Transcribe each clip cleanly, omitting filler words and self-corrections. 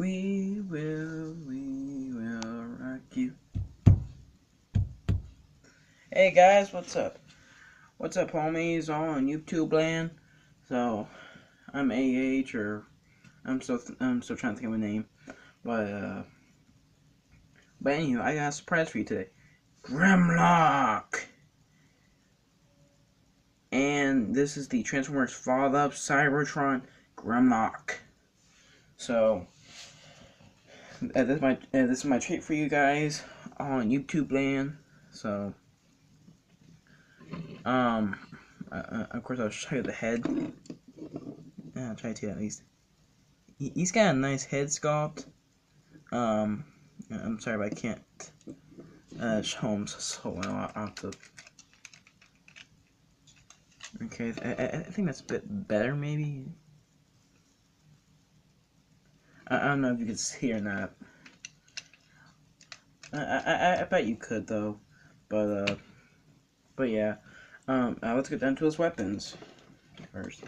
We will rock you. Hey guys, what's up? What's up, homies? All on YouTube land. So, I'm AH, or I'm still trying to think of a name, but anyway, I got a surprise for you today. Grimlock, and this is the Transformers follow-up, Cybertron Grimlock. So, this is my treat for you guys on YouTube land. So. Of course, I'll show you the head. I'll try to at least. He's got a nice head sculpt. I'm sorry, but I can't show him so well. I'll have to. Okay, I think that's a bit better, maybe. I don't know if you can see or not. I bet you could though, but yeah. Let's get down to his weapons first.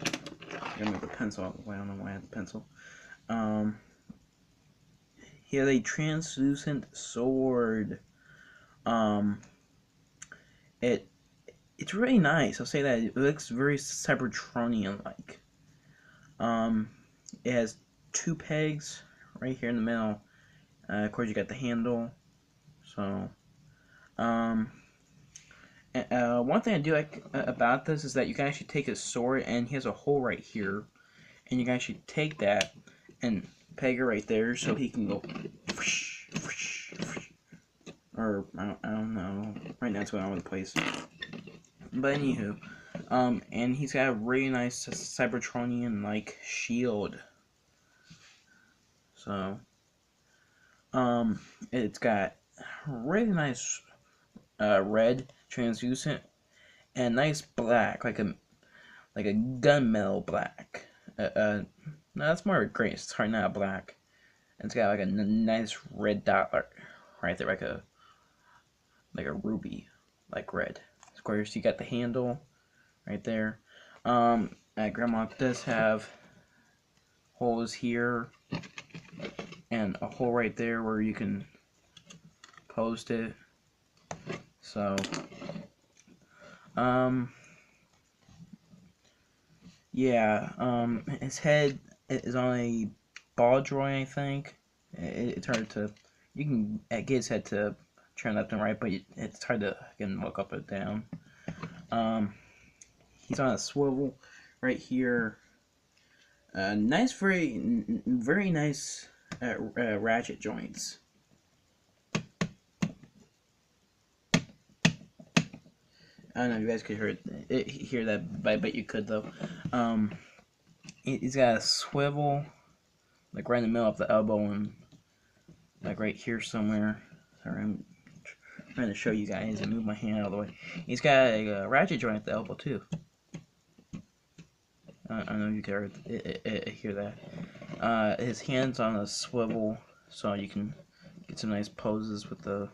I'm gonna move the pencil out of the way. I don't know why I have the pencil. He has a translucent sword. It's really nice. I'll say that it looks very Cybertronian like. It has two pegs right here in the middle. Of course, you got the handle. So, one thing I do like about this is that you can actually take his sword, and he has a hole right here, and you can actually take that and peg it right there, so he can go, or I don't know. Right now it's going all over the place. But anywho, and he's got a really nice Cybertronian like shield. So, it's got really nice red translucent and nice black, like a gunmetal black. No, that's more of a gray. It's hard not black. And it's got like a nice red dot right there, like a ruby, like red. Of course, you got the handle right there. Grimlock does have holes here and a hole right there where you can post it. So, yeah, his head is on a ball joint, I think. It's hard to, you can get his head to turn left and right, but it's hard to again look up and down. He's on a swivel right here. Nice, very nice ratchet joints. I don't know if you guys could hear that, but I bet you could though. He's got a swivel, like right in the middle of the elbow, and like right here somewhere. Sorry, I'm trying to show you guys and move my hand out of the way. He's got a ratchet joint at the elbow too. I don't know if you can hear that. His hand's on a swivel, so you can get some nice poses with the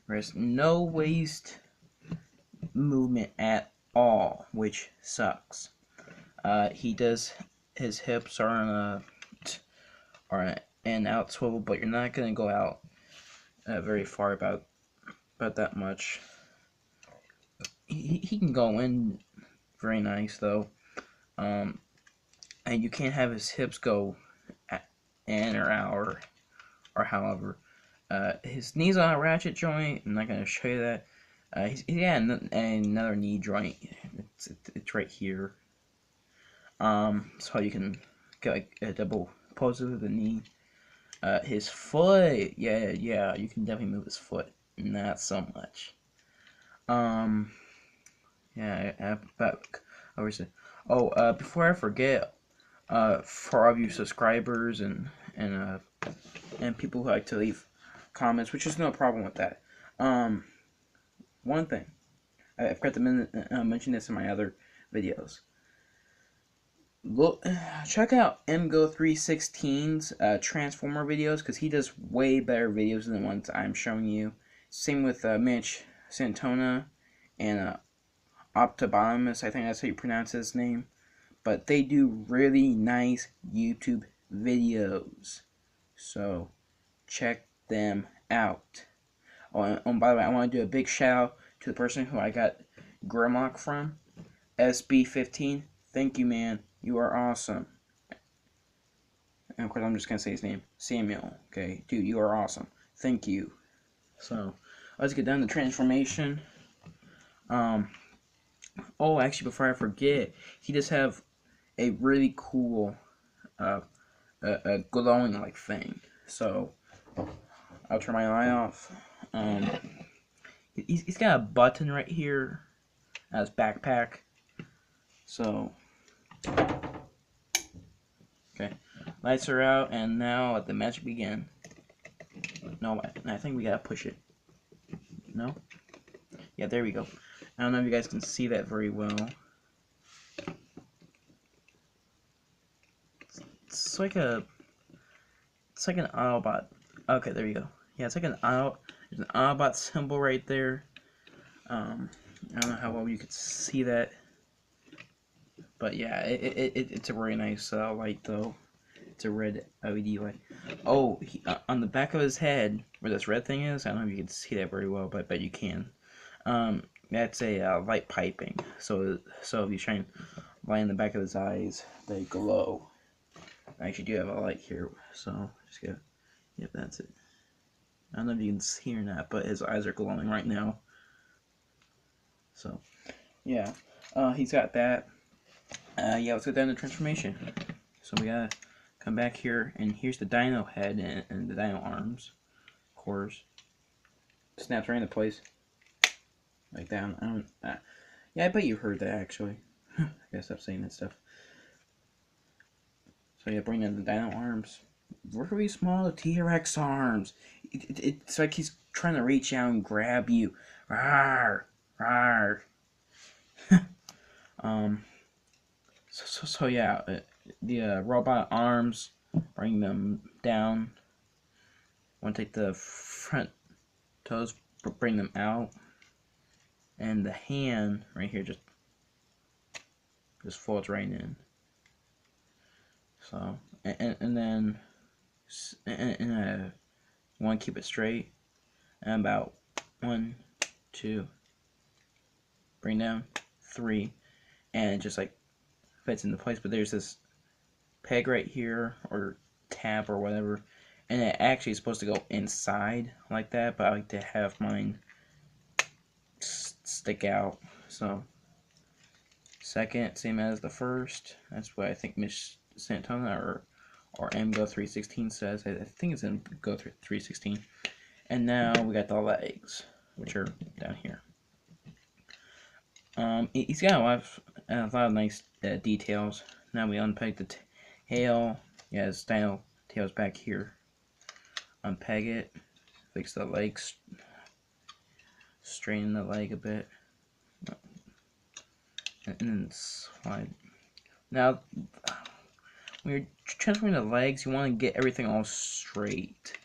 wrist. No waist movement at all, which sucks. He does, his hips are on an out swivel, but you're not gonna go out very far, about that much. He can go in very nice though, and you can't have his hips go in or out or however. His knees on a ratchet joint. I'm not gonna show you that. He's got another knee joint. It's right here. So you can get like a double pose with the knee. His foot, yeah, you can definitely move his foot. Not so much. Yeah, but before I forget, for all of you subscribers and people who like to leave comments, which is no problem with that. One thing, I forgot to mention this in my other videos. Check out MGO316's Transformer videos, because he does way better videos than the ones I'm showing you. Same with Mitch Santona and Optibomus, I think that's how you pronounce his name. But they do really nice YouTube videos. So check them out. Oh, and by the way, I want to do a big shout out to the person who I got Grimlock from, SB15. Thank you, man. You are awesome. And of course, I'm just gonna say his name, Samuel. Okay, dude, you are awesome. Thank you. So let's get down to transformation. Oh, actually, before I forget, he does have a really cool, a glowing like thing. So I'll turn my eye off. He's got a button right here as backpack. So okay, lights are out, and now let the magic begin. No, I think we gotta push it. No? Yeah, there we go. I don't know if you guys can see that very well. It's like an Autobot. Okay, there you go. Yeah, it's like there's an Autobot symbol right there. I don't know how well you could see that, but yeah, it's a really nice light though. It's a red LED light. Oh, on the back of his head, where this red thing is, I don't know if you can see that very well, but you can. That's a light piping. So if you shine light in the back of his eyes, they glow. I actually do have a light here, so just go. Yep, that's it. I don't know if you can see or not, but his eyes are glowing right now. So, yeah, he's got that. Yeah, let's go down to transformation. So we gotta come back here, and here's the dino head and the dino arms, of course. Snaps right into place, like that. Yeah, I bet you heard that actually. I gotta stop saying that stuff. So yeah, bring in the dino arms. Really small T-Rex arms. It's like he's trying to reach out and grab you. Rawr, rawr. So yeah, the robot arms, bring them down. Want to take the front toes, bring them out, and the hand right here just folds right in. So and then want to keep it straight, and about 1, 2, bring down 3, and it just like fits into place. But there's this peg right here, or tab or whatever, and it actually is supposed to go inside like that, but I like to have mine stick out. So second, same as the first. That's what I think Miss Santona or MGo316 says. I think it's in Go 316. And now we got the legs, which are down here. He's got a lot of nice details. Now we unpeg the tail. Yeah, his dino tail's back here. Unpeg it. Fix the legs. Straighten the leg a bit. And then slide. Now, when you're transferring the legs, you want to get everything all straight,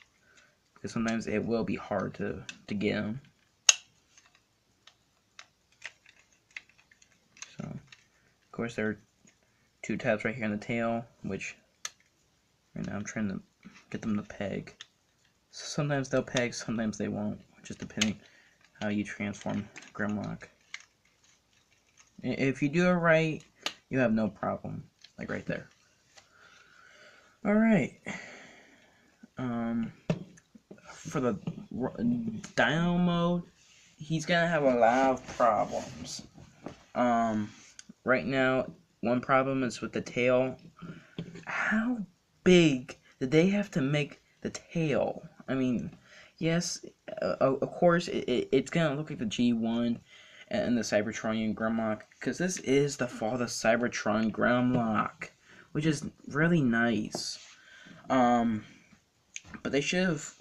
because sometimes it will be hard to get them. So, of course, there are 2 tabs right here on the tail, which right now I'm trying to get them to peg. So sometimes they'll peg, sometimes they won't, just depending how you transform Grimlock. If you do it right, you have no problem, like right there. Alright. For the dino mode, he's gonna have a lot of problems. Right now, one problem is with the tail. How big did they have to make the tail? I mean, yes, of course, it's gonna look like the G1 and the Cybertron Grimlock, because this is the fall of the Cybertron Grimlock, which is really nice. But they should have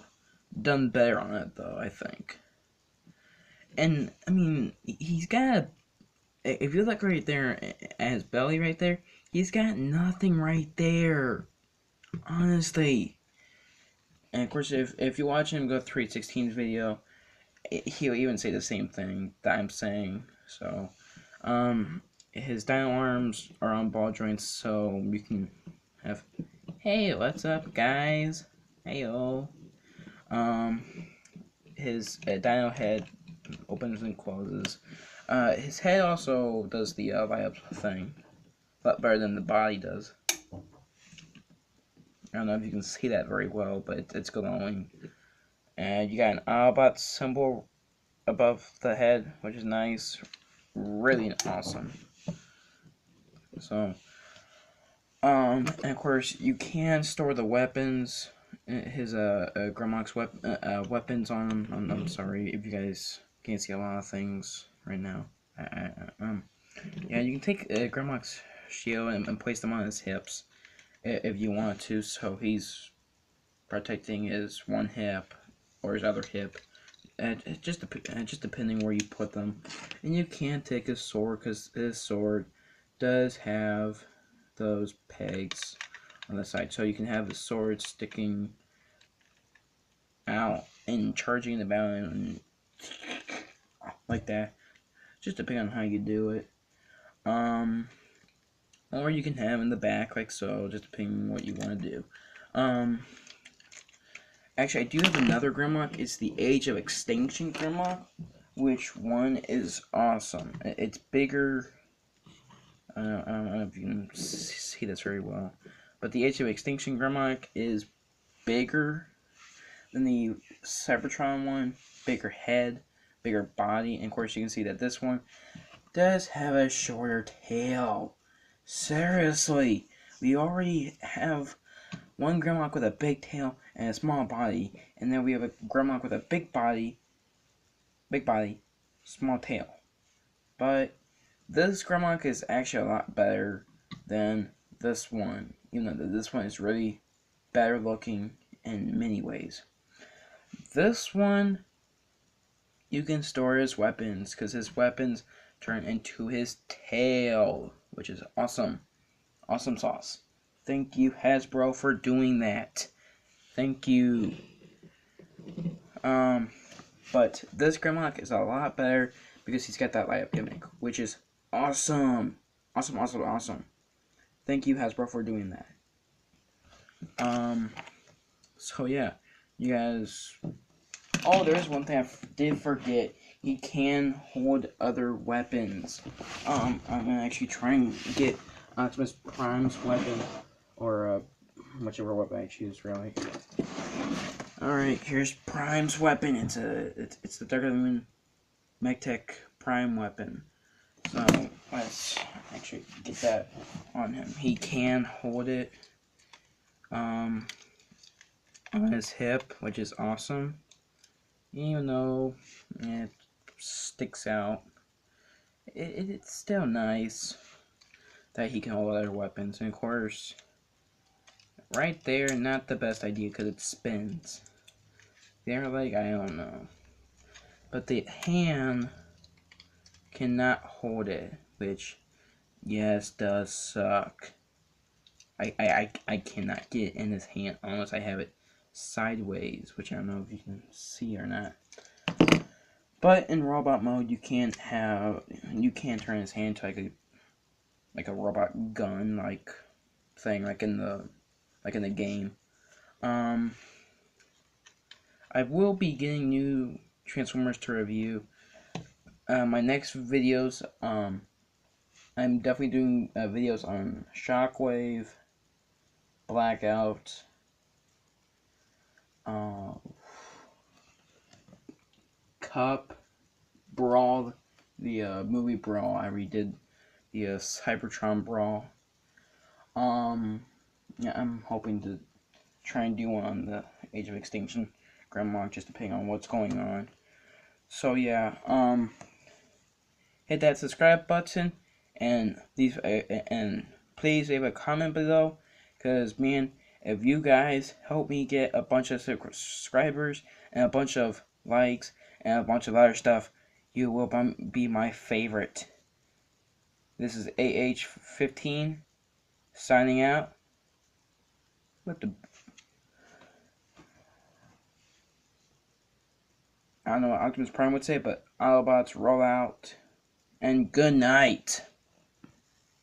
done better on it, though, I think. And, I mean, he's got, if you look right there at his belly right there, he's got nothing right there. Honestly. And, of course, if you watch him go 316's video, he'll even say the same thing that I'm saying. So, his dino arms are on ball joints, so you can have, hey, what's up, guys? Heyo. Um, his dino head opens and closes. His head also does the light up thing, a lot better than the body does. I don't know if you can see that very well, but it's glowing. And you got an Autobot symbol above the head, which is nice. Really awesome. So, and of course, you can store the weapons, his Grimlock's weapons on him. I'm sorry if you guys can't see a lot of things right now. Yeah, you can take Grimlock's shield and place them on his hips if you want to, so he's protecting his one hip or his other hip. Just depending where you put them. And you can take his sword, because his sword does have those pegs on the side, so you can have the sword sticking out and charging the balloon like that. Just depending on how you do it. Or you can have in the back like so, just depending on what you want to do. Actually, I do have another Grimlock. It's the Age of Extinction Grimlock, which one is awesome. It's bigger. I don't know if you can see this very well, but the Age of Extinction Grimlock is bigger than the Cybertron one. Bigger head, bigger body, and of course you can see that this one does have a shorter tail. Seriously, we already have one Grimlock with a big tail and a small body, and then we have a Grimlock with a big body, small tail. But this Grimlock is actually a lot better than this one. You know that this one is really better looking in many ways. This one, you can store his weapons, because his weapons turn into his tail, which is awesome. Awesome sauce. Thank you, Hasbro, for doing that. Thank you. But this Grimlock is a lot better because he's got that light up gimmick, which is awesome. Awesome. Thank you, Hasbro, for doing that. So yeah, you guys. Oh, there's one thing I did forget. He can hold other weapons. I'm gonna actually try and get Optimus Prime's weapon, or whichever weapon I choose, really. Alright, here's Prime's weapon. It's the Darker Than MechTech Prime weapon. So let's actually get that on him. He can hold it on his hip, which is awesome. Even though it sticks out, it's still nice that he can hold other weapons. And of course, right there, not the best idea because it spins. They're like, I don't know. But the hand cannot hold it, which, yes, does suck. I cannot get it in his hand unless I have it sideways, which I don't know if you can see or not. But in robot mode, you can turn his hand to like a robot gun like thing, like in the game. I will be getting new Transformers to review. My next videos, I'm definitely doing videos on Shockwave, Blackout, Cup, Brawl, the movie Brawl. I redid the Cybertron Brawl. Yeah, I'm hoping to try and do one on the Age of Extinction Grimlock, just depending on what's going on. So yeah, hit that subscribe button and please leave a comment below, because man, if you guys help me get a bunch of subscribers and a bunch of likes and a bunch of other stuff, you will be my favorite. This is AH15 signing out. I don't know what Optimus Prime would say, but Autobots roll out, and good night.